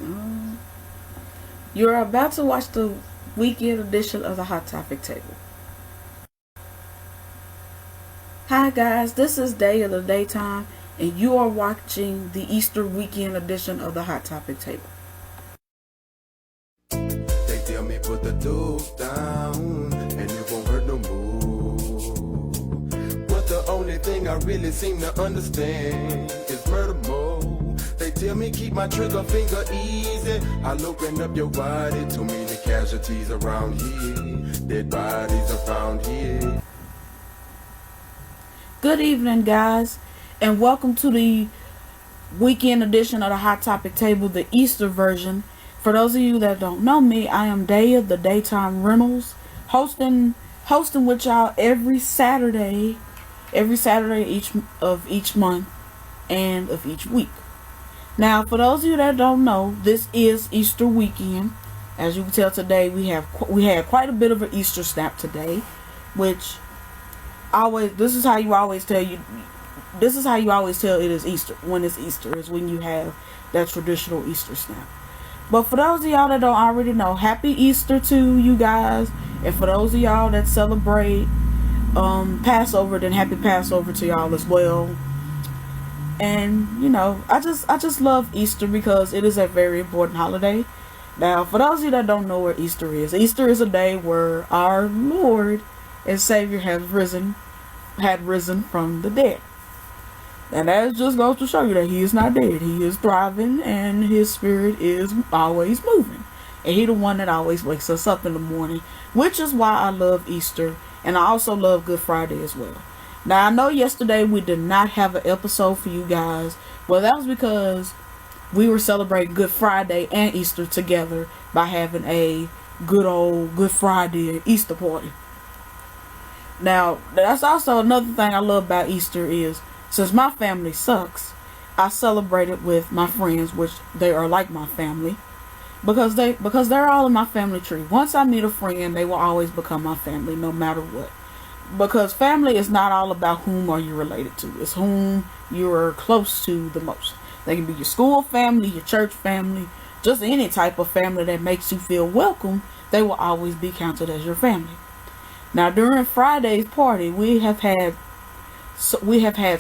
Um, you're about to watch the weekend edition of the Hot Topic Table. Hi guys, this is Day of the Daytime, and you are watching the Easter weekend edition of the Hot Topic Table. They tell me put the dope down and it won't hurt no more. But the only thing I really seem to understand is murder mode. They tell me keep my trigger finger easy. I'll open up your body. Too many casualties around here. Dead bodies are found here. Good evening, guys, and welcome to the weekend edition of the Hot Topic Table, the Easter version. For those of you that don't know me, I am Day of the Daytime Reynolds, hosting with y'all every Saturday each month and of each week. Now, for those of you that don't know, this is Easter weekend. As you can tell today, we had quite a bit of an Easter snap today, which this is how you always tell it is Easter. When it's Easter is when you have that traditional Easter snap. But for those of y'all that don't already know, happy Easter to you guys. And for those of y'all that celebrate Passover, then happy Passover to y'all as well. And I just love Easter because it is a very important holiday. Now, for those of you that don't know where Easter is a day where our Lord and Savior had risen from the dead. And that just goes to show you that he is not dead. He is thriving and his spirit is always moving. And he the one that always wakes us up in the morning, which is why I love Easter. And I also love Good Friday as well. Now, I know yesterday we did not have an episode for you guys. Well, that was because we were celebrating Good Friday and Easter together by having a good old Good Friday Easter party. Now, that's also another thing I love about Easter is, since my family sucks, I celebrate it with my friends, which they are like my family, because they're all in my family tree. Once I meet a friend, they will always become my family, no matter what. Because family is not all about whom are you related to. It's whom you're close to the most. They can be your school family, your church family, just any type of family that makes you feel welcome. They will always be counted as your family. Now, during Friday's party, we have had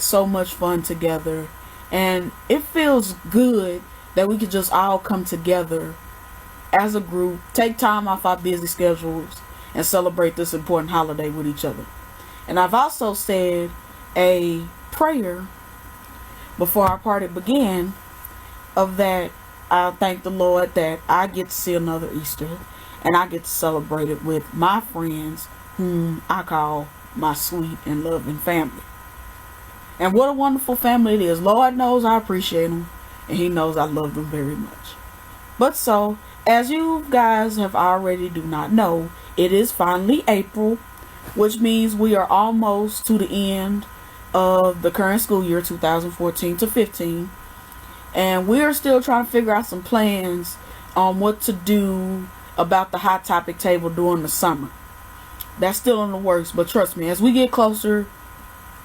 so much fun together, and it feels good that we could just all come together as a group, take time off our busy schedules, and celebrate this important holiday with each other. And I've also said a prayer before our party began of that I thank the Lord that I get to see another Easter, and I get to celebrate it with my friends, whom I call my sweet and loving family. And what a wonderful family it is. Lord knows I appreciate them, and he knows I love them very much. But so, as you guys have already do not know, it is finally April, which means we are almost to the end of the current school year, 2014 to 15. And we are still trying to figure out some plans on what to do about the Hot Topic Table during the summer. That's still in the works, but trust me, as we get closer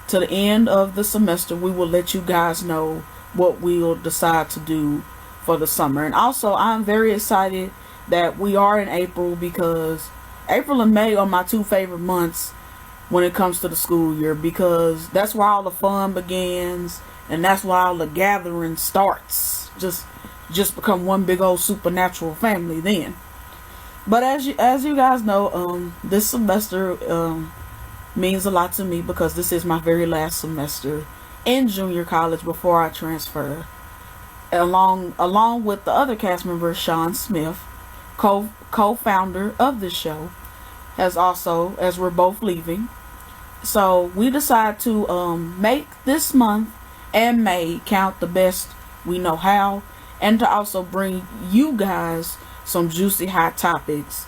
to the end of the semester, we will let you guys know what we'll decide to do for the summer. And also, I'm very excited that we are in April, because April and May are my two favorite months when it comes to the school year, because that's where all the fun begins, and that's where all the gathering starts. Just become one big old supernatural family then. But as you guys know, this semester means a lot to me, because this is my very last semester in junior college before I transfer. Along with the other cast member, Sean Smith, co-founder of this show, as we're both leaving. So we decided to make this month and May count the best we know how, and to also bring you guys some juicy hot topics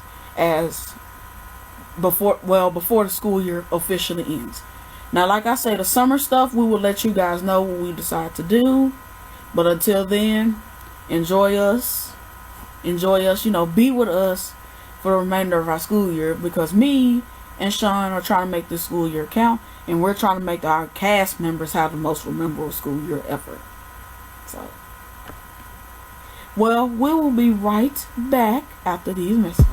before the school year officially ends. Now, like I say, the summer stuff we will let you guys know what we decide to do. But until then, enjoy us, be with us for the remainder of our school year, because me and Sean are trying to make this school year count, and we're trying to make our cast members have the most memorable school year ever. So, Well, we will be right back after these messages.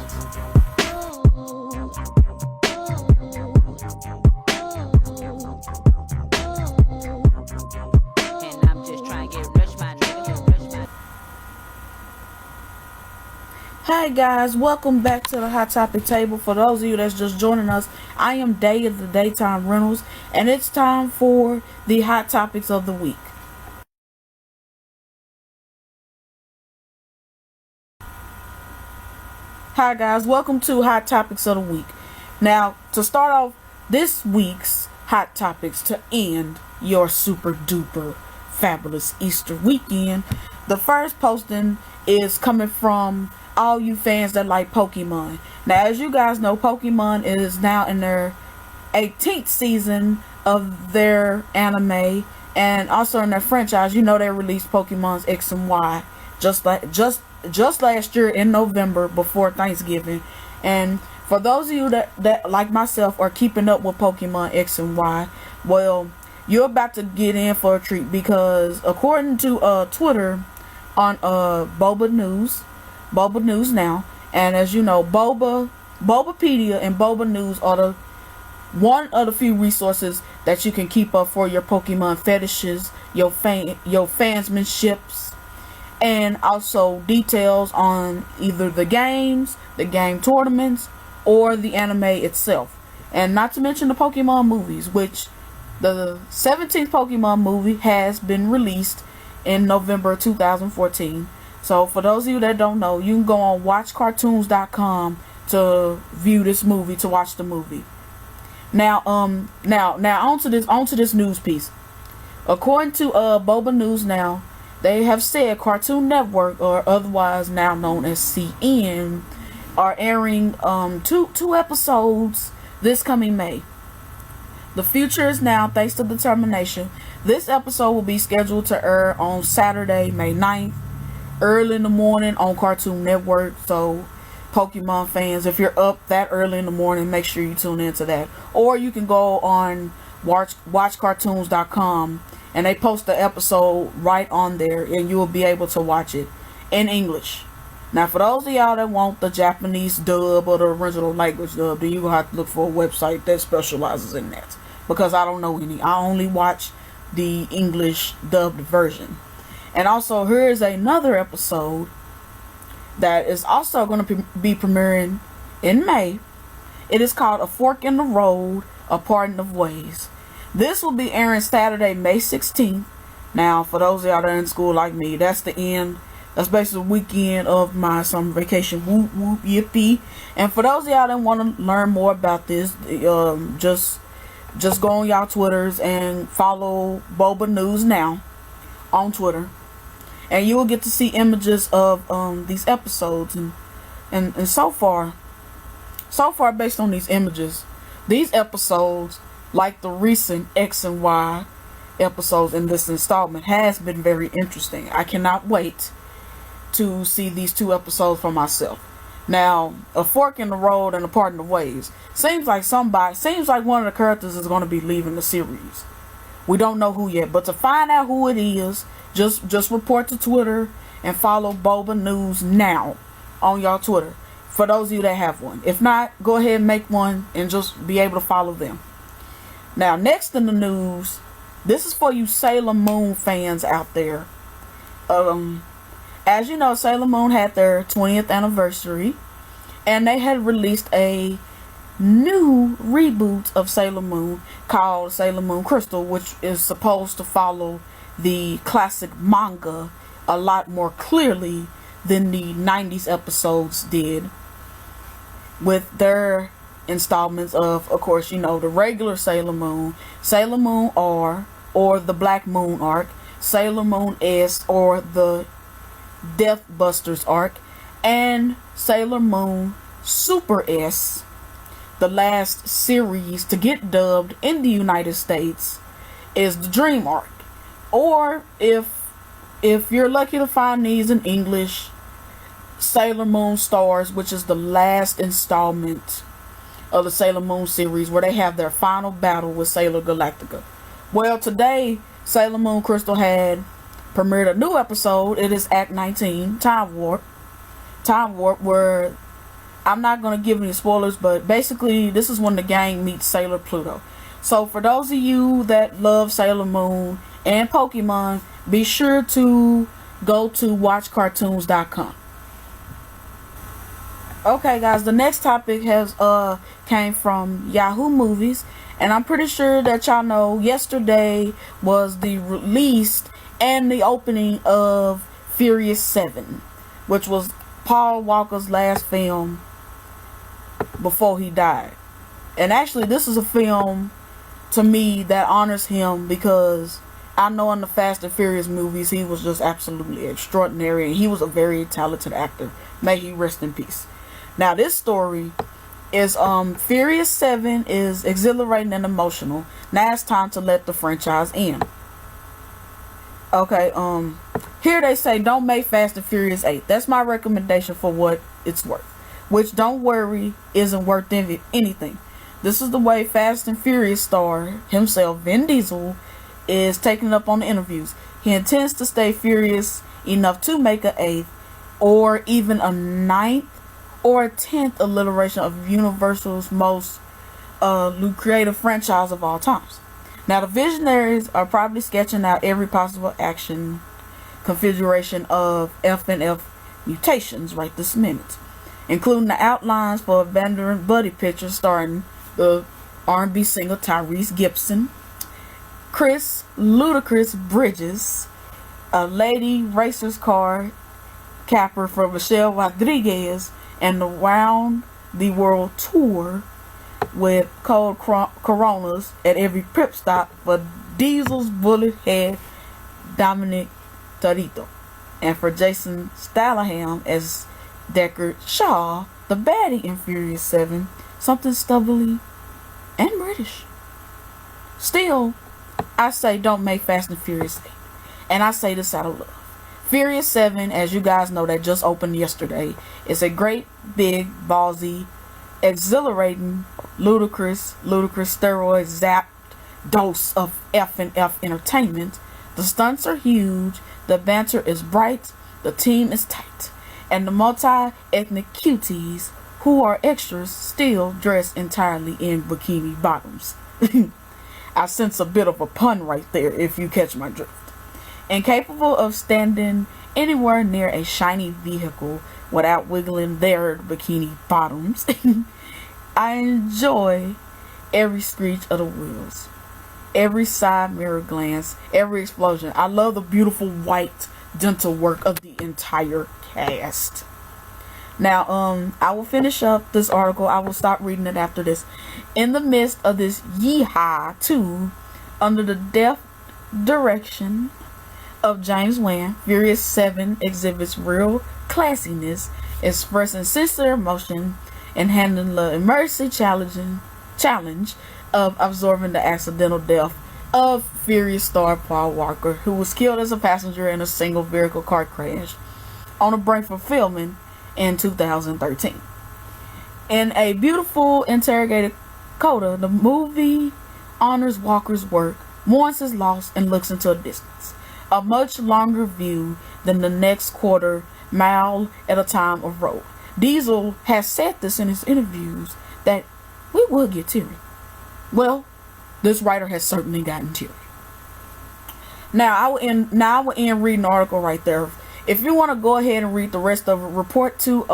Hey guys, welcome back to the Hot Topic Table. For those of you that's just joining us, I am Day of the Daytime Rentals, and it's time for the Hot Topics of the Week. Hi guys, welcome to Hot Topics of the Week. Now, to start off this week's Hot Topics to end your super duper fabulous Easter weekend, the first posting is coming from all you fans that like Pokemon. Now, as you guys know, Pokemon is now in their 18th season of their anime, and also in their franchise. You know, they released Pokemon's X and Y just last year in November before Thanksgiving. And for those of you that like myself are keeping up with Pokemon X and Y, well, you're about to get in for a treat, because according to Twitter on Boba News Now, and as you know, Bobapedia and Boba News are one of the few resources that you can keep up for your Pokemon fetishes, your fansmanships, and also details on either the games, the game tournaments, or the anime itself. And not to mention the Pokemon movies, which the 17th Pokemon movie has been released in November 2014. So for those of you that don't know, you can go on watchcartoons.com to view this movie, to watch the movie. Now onto this news piece. According to Boba News Now, they have said Cartoon Network, or otherwise now known as CN, are airing two episodes this coming May. The future is now, thanks to determination. This episode will be scheduled to air on Saturday, May 9th, early in the morning on Cartoon Network. So Pokemon fans, if you're up that early in the morning, make sure you tune into that. Or you can go on watchcartoons.com, and they post the episode right on there, and you will be able to watch it in English. Now, for those of y'all that want the Japanese dub or the original language dub, then you're going to have to look for a website that specializes in that, because I don't know any. I only watch the English dubbed version. And also, here is another episode that is also going to be premiering in May. It is called A Fork in the Road, A Parting of Ways. This will be airing Saturday, May 16th. Now, for those of y'all that are in school like me, that's the end. That's basically the weekend of my summer vacation. Whoop, whoop, yippee. And for those of y'all that want to learn more about this, just go on y'all Twitters and follow Boba News Now on Twitter. And you will get to see images of these episodes. And so far, based on these images, these episodes, like the recent X and Y episodes in this installment, has been very interesting. I cannot wait to see these two episodes for myself. Now, A Fork in the Road and A Parting of Ways seems like one of the characters is going to be leaving the series. We don't know who yet, but to find out who it is, just report to Twitter and follow Boba News Now on y'all Twitter, for those of you that have one. If not, go ahead and make one and just be able to follow them. Now, next in the news, this is for you Sailor Moon fans out there. As you know, Sailor Moon had their 20th anniversary, and they had released a new reboot of Sailor Moon called Sailor Moon Crystal, which is supposed to follow the classic manga a lot more clearly than the 90s episodes did, with their installments of course, you know, the regular Sailor Moon R, or the Black Moon arc, Sailor Moon S, or the Death Busters arc, and Sailor Moon Super S. The last series to get dubbed in the United States is the Dream arc. Or if you're lucky to find these in English, Sailor Moon Stars, which is the last installment of the Sailor Moon series, where they have their final battle with Sailor Galactica. Well, today Sailor Moon Crystal had premiered a new episode. It is Act 19, Time Warp. Time Warp, where I'm not going to give any spoilers, but basically this is when the gang meets Sailor Pluto. So for those of you that love Sailor Moon and Pokemon, be sure to go to watchcartoons.com. Okay guys, the next topic has came from Yahoo Movies, and I'm pretty sure that y'all know yesterday was the release and the opening of Furious 7, which was Paul Walker's last film before he died. And actually this is a film to me that honors him, because I know in the Fast and Furious movies he was just absolutely extraordinary, and he was a very talented actor. May he rest in peace. Now this story is Furious 7 is exhilarating and emotional. Now it's time to let the franchise in. Okay, here they say don't make Fast and Furious 8. That's my recommendation for what it's worth. Which, don't worry, isn't worth anything. This is the way Fast and Furious star himself, Vin Diesel, is taking up on the interviews. He intends to stay furious enough to make an 8th or even a 9th or a 10th alliteration of Universal's most lucrative franchise of all times. Now the visionaries are probably sketching out every possible action configuration of F and F mutations right this minute, including the outlines for a Vanderant Buddy picture starring the R&B singer Tyrese Gibson, Chris Ludacris Bridges, a lady racer's car capper for Michelle Rodriguez, and the Round the World tour with cold Coronas at every pit stop for Diesel's bullet head Dominic Toretto, and for Jason Statham as Deckard Shaw, the baddie in Furious 7, something stubbly and British. Still, I say don't make Fast and Furious 8, and I say this out of love. Furious 7, as you guys know, that just opened yesterday, is a great, big, ballsy, exhilarating, ludicrous steroid zapped dose of F&F entertainment. The stunts are huge, the banter is bright, the team is tight, and the multi-ethnic cuties who are extras still dress entirely in bikini bottoms. I sense a bit of a pun right there, if you catch my drift. Incapable of standing anywhere near a shiny vehicle without wiggling their bikini bottoms, I enjoy every screech of the wheels, every side mirror glance, every explosion. I love the beautiful white dental work of the entire cast. Now, I will finish up this article. I will stop reading it after this. In the midst of this yeehaw too, under the deft direction of James Wan, Furious 7 exhibits real classiness, expressing sincere emotion and handling the immersive challenge of absorbing the accidental death of Furious star Paul Walker, who was killed as a passenger in a single vehicle car crash on the brink of filming in 2013. In a beautiful interrogated coda, the movie honors Walker's work, mourns his loss, and looks into a distance, a much longer view than the next quarter mile at a time of road. Diesel has said this in his interviews that we would get teary. Well, this writer has certainly gotten teary. Now I will end reading the article right there. If you want to go ahead and read the rest of it, report to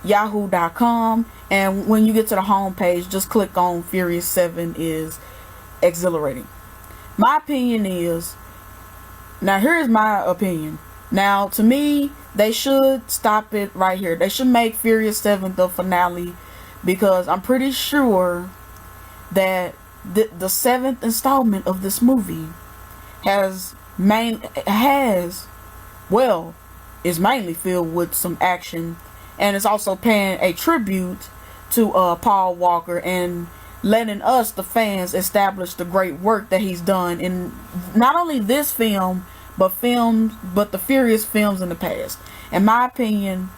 yahoo.com, and when you get to the home page, just click on Furious 7 is exhilarating. My opinion is, now here's my opinion. Now to me, they should stop it right here. They should make Furious 7 the finale, because I'm pretty sure that the seventh installment of this movie is mainly filled with some action, and it's also paying a tribute to Paul Walker and letting us, the fans, establish the great work that he's done in not only this film but the Furious films in the past. In my opinion,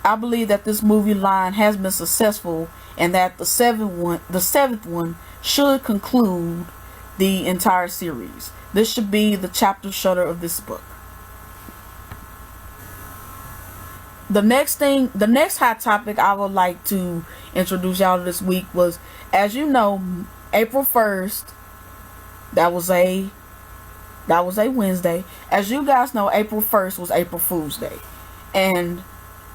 I believe that this movie line has been successful, and that the seventh one should conclude the entire series. This should be the chapter shutter of this book. The next hot topic I would like to introduce y'all to this week was, as you know, April 1st, that was a Wednesday. As you guys know, April 1st was April Fool's Day. And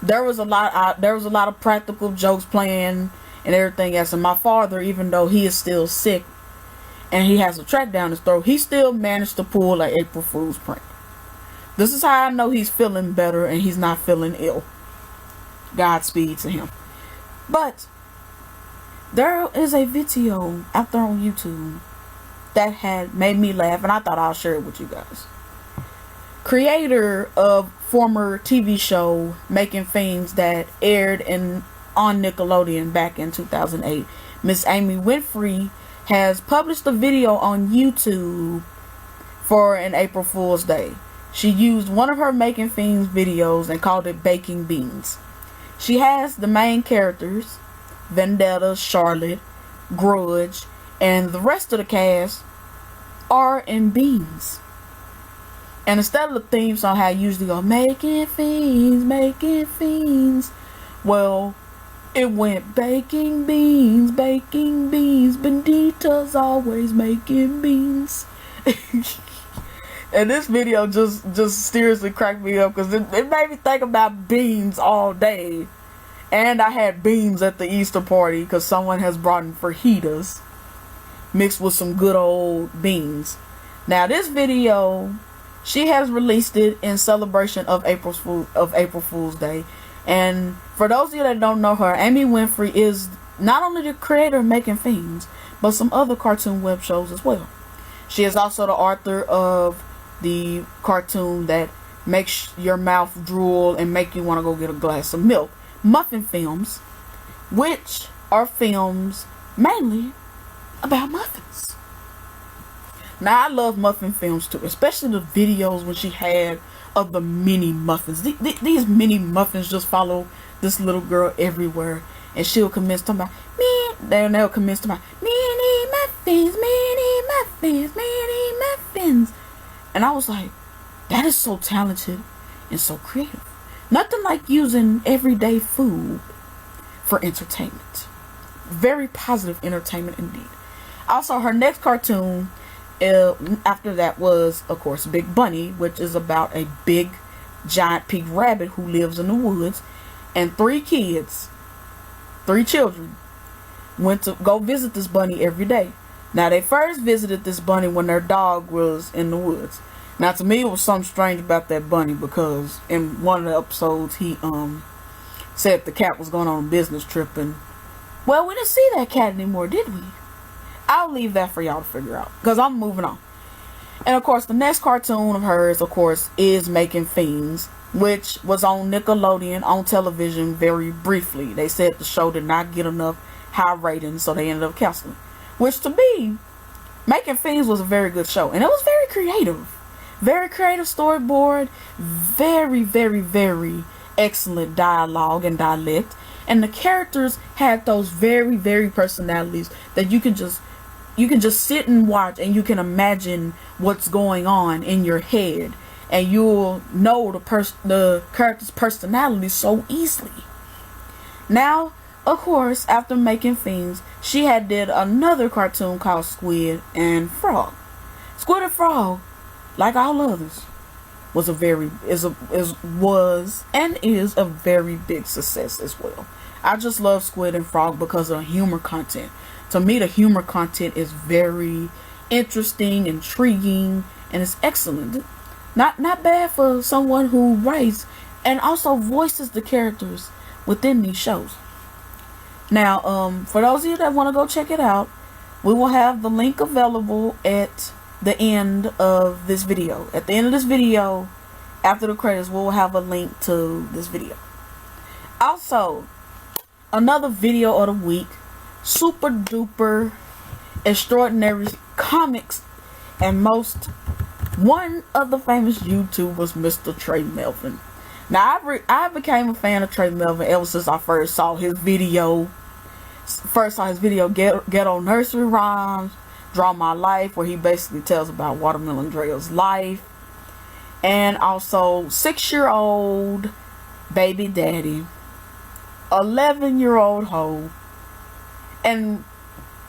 there was a lot of practical jokes playing and everything else. And my father, even though he is still sick and he has a track down his throat, he still managed to pull an April Fool's prank. This is how I know he's feeling better and he's not feeling ill. Godspeed to him. But there is a video out there on YouTube that had made me laugh, and I thought I'll share it with you guys. Creator of former TV show Making Fiends that aired on Nickelodeon back in 2008, Miss Amy Winfrey, has published a video on YouTube for an April Fool's Day. She used one of her Making Fiends videos and called it Baking Beans. She has the main characters, Vendetta, Charlotte, Grudge, and the rest of the cast are in beans. And instead of the theme song how I usually go, making fiends, well, it went baking beans, Bendita's always making beans. And this video just seriously cracked me up because it made me think about beans all day. And I had beans at the Easter party because someone has brought in fajitas mixed with some good old beans. Now this video, she has released it in celebration of April Fool's Day. And for those of you that don't know her, Amy Winfrey is not only the creator of Making Fiends, but some other cartoon web shows as well. She is also the author of the cartoon that makes your mouth drool and make you want to go get a glass of milk, Muffin Films, which are films mainly about muffins. Now I love Muffin Films too, especially the videos when she had of the mini muffins. These mini muffins just follow this little girl everywhere, and she'll commence talking about they'll commence talking about mini muffins, mini muffins. And I was like, that is so talented and so creative. Nothing like using everyday food for entertainment. Very positive entertainment indeed. Also, her next cartoon after that was, of course, Big Bunny, which is about a big, giant pink rabbit who lives in the woods, and three children, went to go visit this bunny every day. Now, they first visited this bunny when their dog was in the woods. Now, to me, it was something strange about that bunny because in one of the episodes, he said the cat was going on a business trip, and, well, we didn't see that cat anymore, did we? I'll leave that for y'all to figure out because I'm moving on. And, of course, the next cartoon of hers, of course, is Making Fiends, which was on Nickelodeon on television very briefly. They said the show did not get enough high ratings, so they ended up canceling it. Which, to me, Making Fiends was a very good show. And it was very creative. Very creative storyboard. Very, very, very excellent dialogue and dialect. And the characters had those very, very personalities that you can just sit and watch, and you can imagine what's going on in your head. And you'll know the character's personality so easily. Now, of course, after Making Fiends, she had did another cartoon called Squid and Frog. Squid and Frog, like all others, was a very is a very big success as well. I just love Squid and Frog because of the humor content. To me, the humor content is very interesting, intriguing, and it's excellent. Not bad for someone who writes and also voices the characters within these shows. Now, for those of you that want to go check it out, we will have the link available at the end of this video. At the end of this video, after the credits, we'll have a link to this video. Also, another video of the week, super duper extraordinary comics and one of the famous YouTubers, Mr. Trey Melvin. Now, I became a fan of Trey Melvin ever since I first saw his video. Ghetto Nursery Rhymes, Draw My Life, where he basically tells about Watermelon Drea's life. And also 6-year-old baby daddy, 11-year-old hoe. And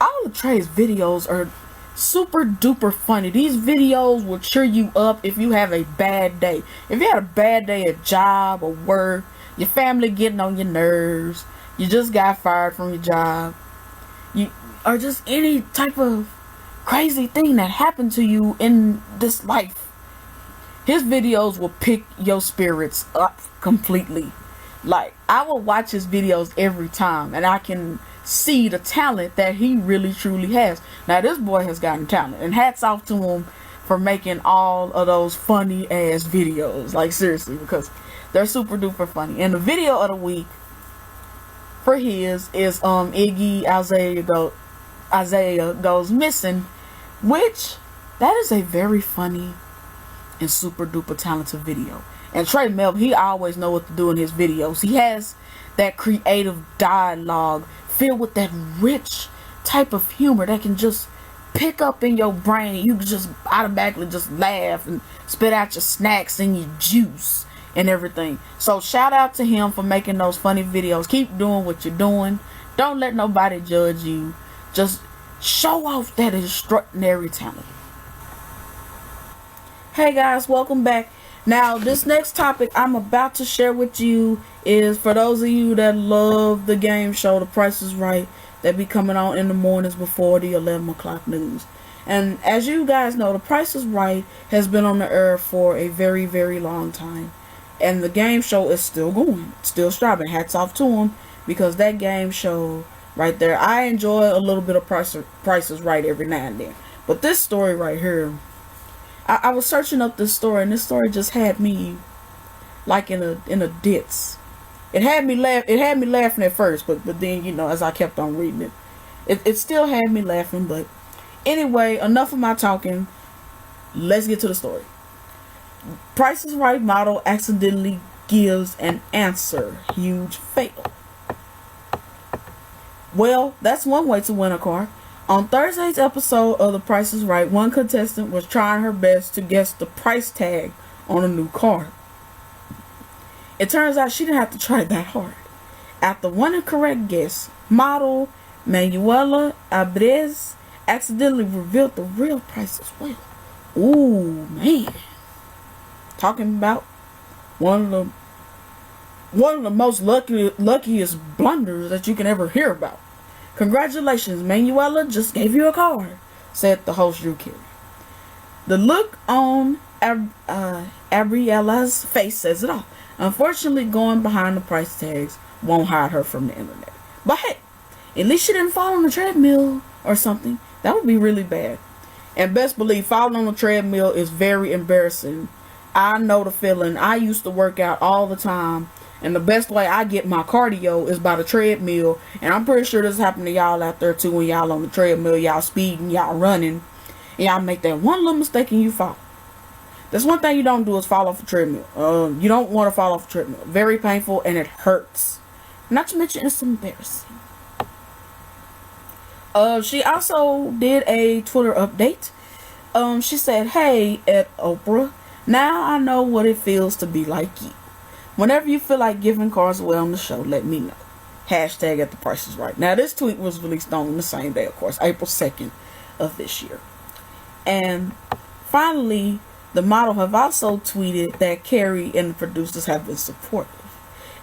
all of Trey's videos are super duper funny. These videos will cheer you up if you have a bad day. If you had a bad day at job or work, your family getting on your nerves, you just got fired from your job, or just any type of crazy thing that happened to you in this life, his videos will pick your spirits up completely. Like, I will watch his videos every time, and I can see the talent that he really truly has. Now, this boy has gotten talent, and hats off to him for making all of those funny ass videos. Like, seriously, because they're super duper funny. And the video of the week for his is Iggy Azalea Goes Missing, which that is a very funny and super duper talented video. And Trey Melvin, he always know what to do in his videos. He has that creative dialogue filled with that rich type of humor that can just pick up in your brain, and you can just automatically just laugh and spit out your snacks and your juice and everything. So shout out to him for making those funny videos. Keep doing what you're doing. Don't let nobody judge you. Just show off that extraordinary talent. Hey guys, welcome back. Now, this next topic I'm about to share with you is for those of you that love the game show The Price is Right, that be coming on in the mornings before the 11 o'clock news. And as you guys know, The Price is Right has been on the air for a very, very long time. And the game show is still going, still striving. Hats off to them, because that game show right there, I enjoy a little bit of Price is Right every now and then. But this story right here, I was searching up this story, and this story just had me like in a ditz. It had me laughing at first, but then, you know, as I kept on reading it still had me laughing. But anyway, enough of my talking. Let's get to the story. Price is Right model accidentally gives an answer. Huge fail. Well, that's one way to win a car. On Thursday's episode of The Price is Right, one contestant was trying her best to guess the price tag on a new car. It turns out she didn't have to try that hard. After one incorrect guess, model Manuela Abrez accidentally revealed the real price as well. Ooh, man. Talking about one of the most luckiest blunders that you can ever hear about. Congratulations, Manuela just gave you a car, said the host Drew Carey. The look on Abriella's face says it all. Unfortunately, going behind the price tags won't hide her from the internet. But hey, at least she didn't fall on the treadmill or something. That would be really bad. And best believe, falling on the treadmill is very embarrassing. I know the feeling. I used to work out all the time, and the best way I get my cardio is by the treadmill. And I'm pretty sure this happened to y'all out there too, when y'all on the treadmill, y'all speeding, y'all running, and y'all make that one little mistake and you fall. That's one thing you don't do, is fall off the treadmill. You don't want to fall off the treadmill. Very painful, and it hurts. Not to mention, it's embarrassing. She also did a Twitter update. She said, "Hey, at Oprah, now I know what it feels to be like you. Whenever you feel like giving cars away on the show, let me know. Hashtag at The Price is Right." Now, this tweet was released on the same day, of course, April 2nd of this year. And finally, the model have also tweeted that Carey and the producers have been supportive.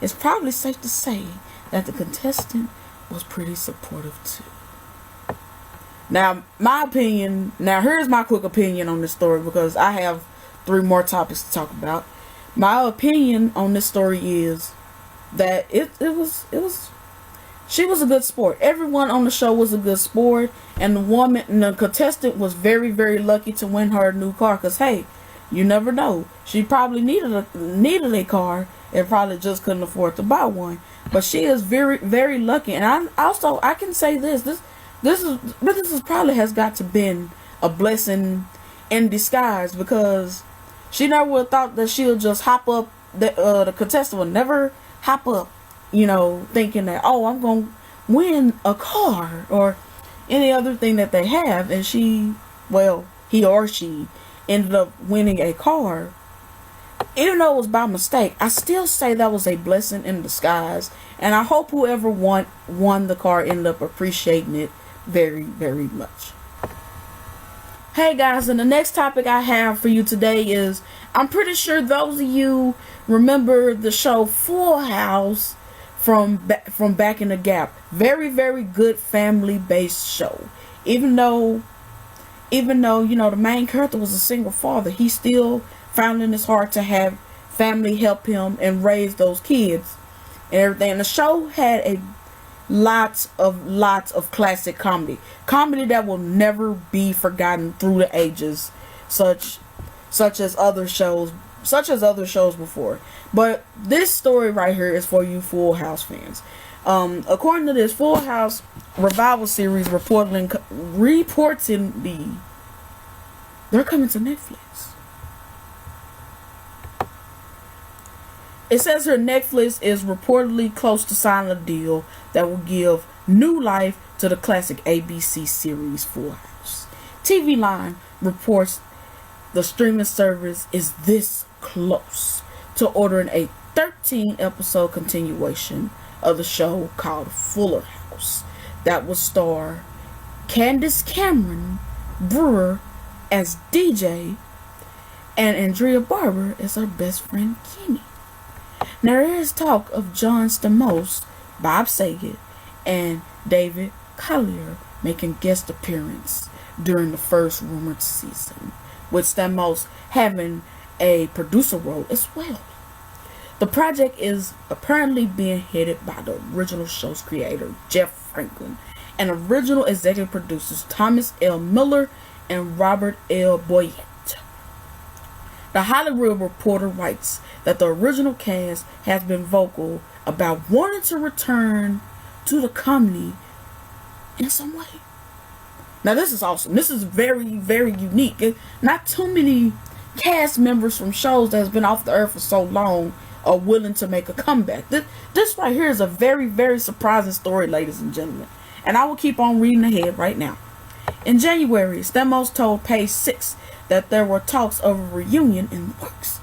It's probably safe to say that the contestant was pretty supportive too. Now, here's my quick opinion on this story, because I have 3 more topics to talk about. My opinion on this story is that she was a good sport. Everyone on the show was a good sport, and the contestant was very, very lucky to win her a new car, because hey, you never know. She probably needed a car and probably just couldn't afford to buy one. But she is very, very lucky. And I can say this is probably has got to been a blessing in disguise, because she never would have thought that she'll just hop up. The contestant would never hop up, thinking that, oh, I'm going to win a car or any other thing that they have, and he or she ended up winning a car. Even though it was by mistake, I still say that was a blessing in disguise, and I hope whoever won the car ended up appreciating it very, very much. Hey guys, and the next topic I have for you today is, I'm pretty sure those of you remember the show Full House from back in the Gap. Very, very good family-based show. Even though the main character was a single father, he still found in his heart to have family help him and raise those kids and everything. And the show had a lots of classic comedy that will never be forgotten through the ages, such as other shows before. But this story right here is for you Full House fans. According to this, Full House revival series reportedly they're coming to Netflix. It says here Netflix is reportedly close to signing a deal that will give new life to the classic ABC series Full House. TV Line reports the streaming service is this close to ordering a 13-episode continuation of the show called Fuller House that will star Candace Cameron Brewer as DJ and Andrea Barber as her best friend Kenny. Now there is talk of John Stamos, Bob Saget, and David Collier making guest appearance during the first rumored season, with Stamos having a producer role as well. The project is apparently being headed by the original show's creator, Jeff Franklin, and original executive producers Thomas L. Miller and Robert L. Boyett. The Hollywood Reporter writes that the original cast has been vocal about wanting to return to the comedy in some way. Now this is awesome. This is very, very unique. Not too many cast members from shows that has been off the earth for so long are willing to make a comeback. This right here is a very, very surprising story, ladies and gentlemen. And I will keep on reading ahead right now. In January, Stamos told Page 6 that there were talks of a reunion in the works.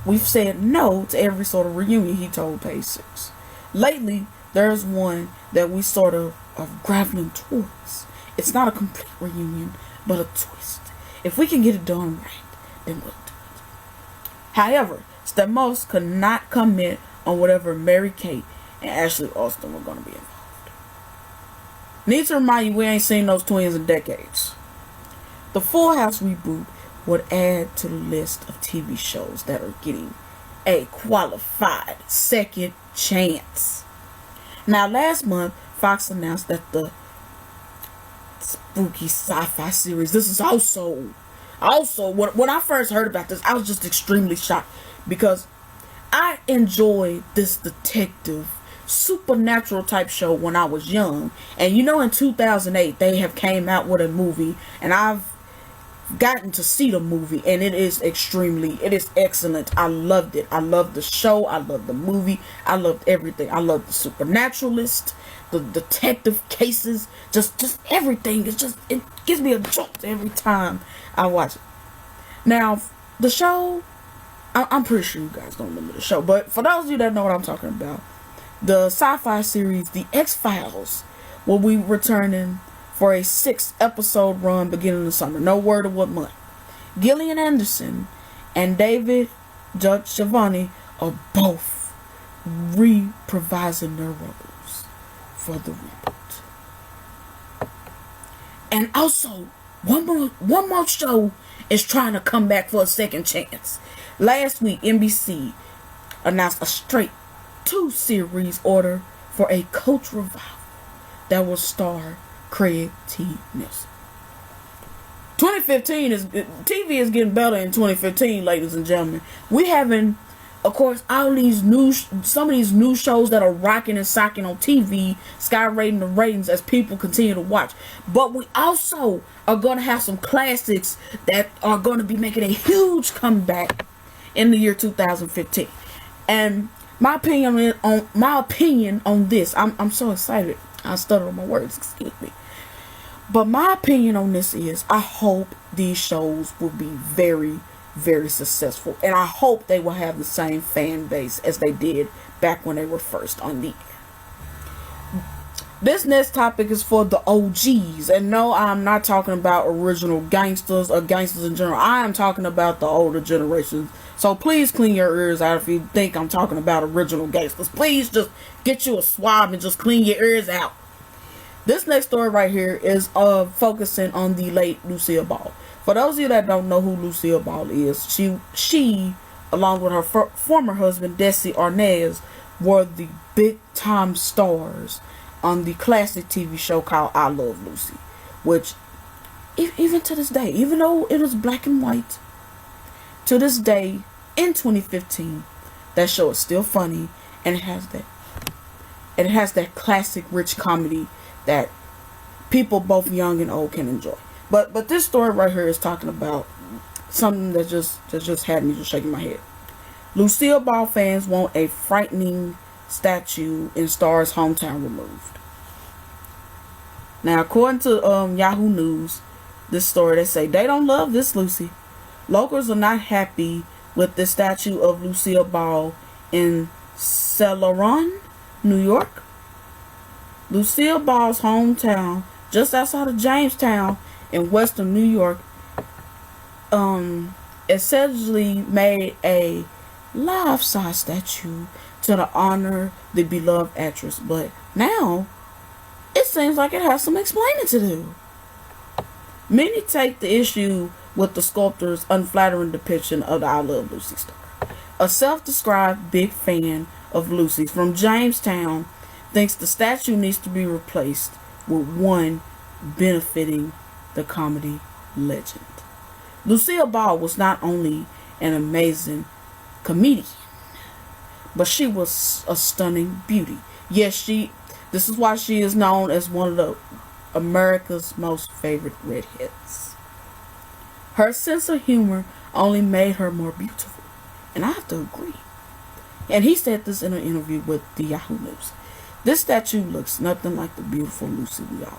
We've said no to every sort of reunion, he told Page 6. Lately, there's one that we sort of are grappling towards. It's not a complete reunion, but a twist. If we can get it done right, then we'll do it. However, Stamos could not comment on whatever Mary Kate and Ashley Austin were going to be involved. Need to remind you, we ain't seen those twins in decades. The Full House reboot would add to the list of TV shows that are getting a qualified second chance. Now, last month, Fox announced that the spooky sci-fi series, this is also when I first heard about this, I was just extremely shocked, because I enjoyed this detective supernatural type show when I was young. And in 2008 they have came out with a movie, and I've gotten to see the movie, and it is excellent. I loved it. I loved the show. I loved the movie. I loved everything. I loved the supernaturalist, the detective cases, just everything. It gives me a jolt every time I watch it. Now, the show, I'm pretty sure you guys don't remember the show, but for those of you that know what I'm talking about, the sci-fi series The X-Files will be returning for a 6-episode run beginning in the summer. No word of what month. Gillian Anderson and David Duchovny are both revising their roles for the reboot. And also, one more show is trying to come back for a second chance. Last week, NBC announced a straight 2-series order for a Coach revival that will star Craig T. Nelson. 2015 TV is getting better in 2015, ladies and gentlemen. We having, of course, some of these new shows that are rocking and socking on TV, skyrocketing the ratings as people continue to watch. But we also are going to have some classics that are going to be making a huge comeback in the year 2015. And my opinion on this, I'm so excited. I stuttered on my words, excuse me. But my opinion on this is, I hope these shows will be very, very successful. And I hope they will have the same fan base as they did back when they were first on the air. This next topic is for the OGs. And no, I'm not talking about original gangsters or gangsters in general. I am talking about the older generations. So please clean your ears out if you think I'm talking about original gangsters. Please just get you a swab and just clean your ears out. This next story right here is focusing on the late Lucille Ball. For those of you that don't know who Lucille Ball is, she along with her former husband Desi Arnaz, were the big time stars on the classic TV show called I Love Lucy, which even to this day, even though it was black and white, to this day in 2015, that show is still funny, and it has that classic rich comedy that people both young and old can enjoy. But this story right here is talking about something that just had me just shaking my head. Lucille Ball fans want a frightening statue in star's hometown removed. Now, according to Yahoo News, this story, they say they don't love this Lucy. Locals are not happy with the statue of Lucille Ball in Celeron, New York. Lucille Ball's hometown, just outside of Jamestown in western New York, essentially made a life-size statue to honor the beloved actress. But now, it seems like it has some explaining to do. Many take the issue with the sculptor's unflattering depiction of the I Love Lucy star. A self-described big fan of Lucy's from Jamestown thinks the statue needs to be replaced with one benefiting the comedy legend. Lucille Ball was not only an amazing comedian, but she was a stunning beauty. Yes, this is why she is known as one of America's most favorite redheads. Her sense of humor only made her more beautiful, and I have to agree. And he said this in an interview with the Yahoo News. This statue looks nothing like the beautiful Lucy we all know.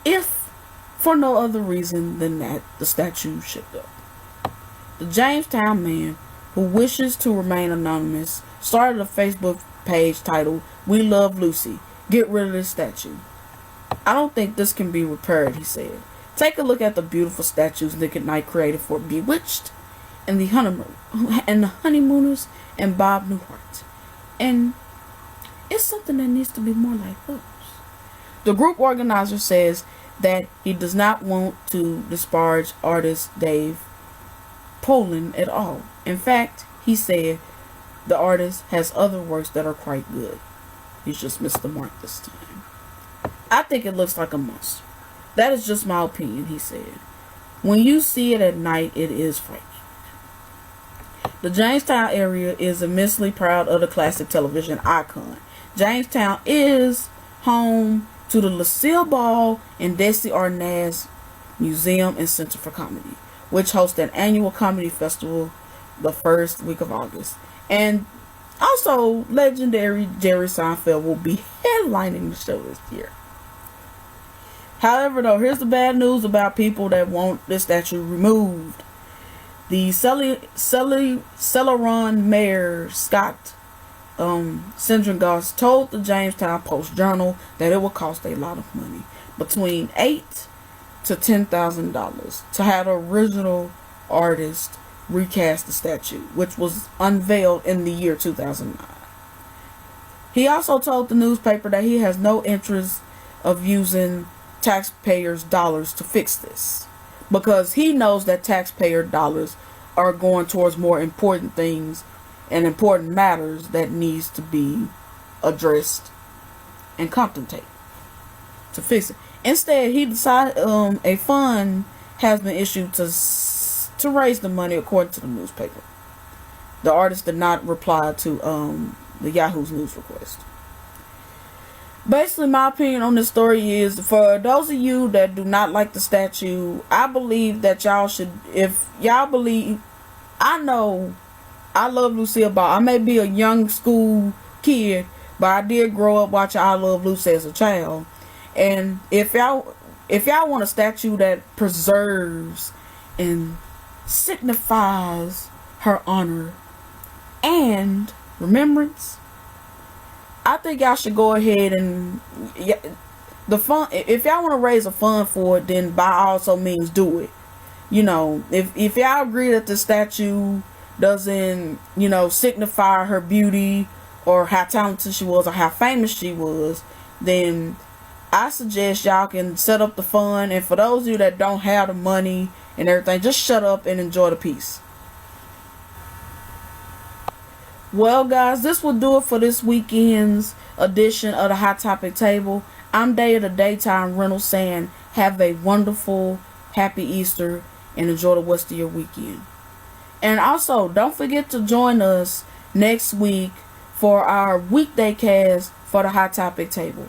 If for no other reason than that the statue should go. The Jamestown man, who wishes to remain anonymous, started a Facebook page titled "We Love Lucy. Get rid of this statue." "I don't think this can be repaired," he said. "Take a look at the beautiful statues Nick at Night created for Bewitched and the Honeymooners and Bob Newhart. And it's something that needs to be more like those." The group organizer says that he does not want to disparage artist Dave Poland at all. In fact, he said the artist has other works that are quite good. He's just missed the mark this time. "I think it looks like a monster. That is just my opinion," he said. "When you see it at night, it is frightening." The Jamestown area is immensely proud of the classic television icon. Jamestown is home to the Lucille Ball and Desi Arnaz Museum and Center for Comedy, which hosts an annual comedy festival the first week of August. And also, legendary Jerry Seinfeld will be headlining the show this year. However, though, here's the bad news about people that want this statue removed. The Celeron Mayor Scott Sendrengoss told the Jamestown Post-Journal that it will cost a lot of money, between $8,000 to $10,000, to have the original artist recast the statue, which was unveiled in the year 2009. He also told the newspaper that he has no interest of using taxpayers' dollars to fix this, because he knows that taxpayer dollars are going towards more important things and important matters that needs to be addressed and compensated to fix it. Instead, he decided a fund has been issued to raise the money, according to the newspaper. The artist did not reply to the Yahoo's news request. Basically, my opinion on this story is, for those of you that do not like the statue, I believe that y'all should, if y'all believe, I know I love Lucille Ball. I may be a young school kid, but I did grow up watching I Love Lucy as a child. And if y'all want a statue that preserves and signifies her honor and remembrance, I think y'all should go ahead and the fund. If y'all want to raise a fund for it, then by also means do it. You know, if y'all agree that the statue doesn't, you know, signify her beauty or how talented she was or how famous she was, then I suggest y'all can set up the fund. And for those of you that don't have the money and everything, just shut up and enjoy the piece. Well, guys, this will do it for this weekend's edition of the Hot Topic Table. I'm Day of the Daytime Reynolds saying have a wonderful, happy Easter and enjoy the rest of your weekend. And also, don't forget to join us next week for our weekday cast for the Hot Topic Table.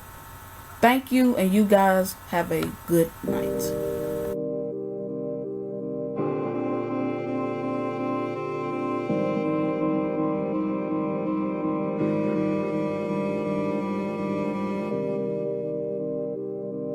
Thank you, and you guys have a good night.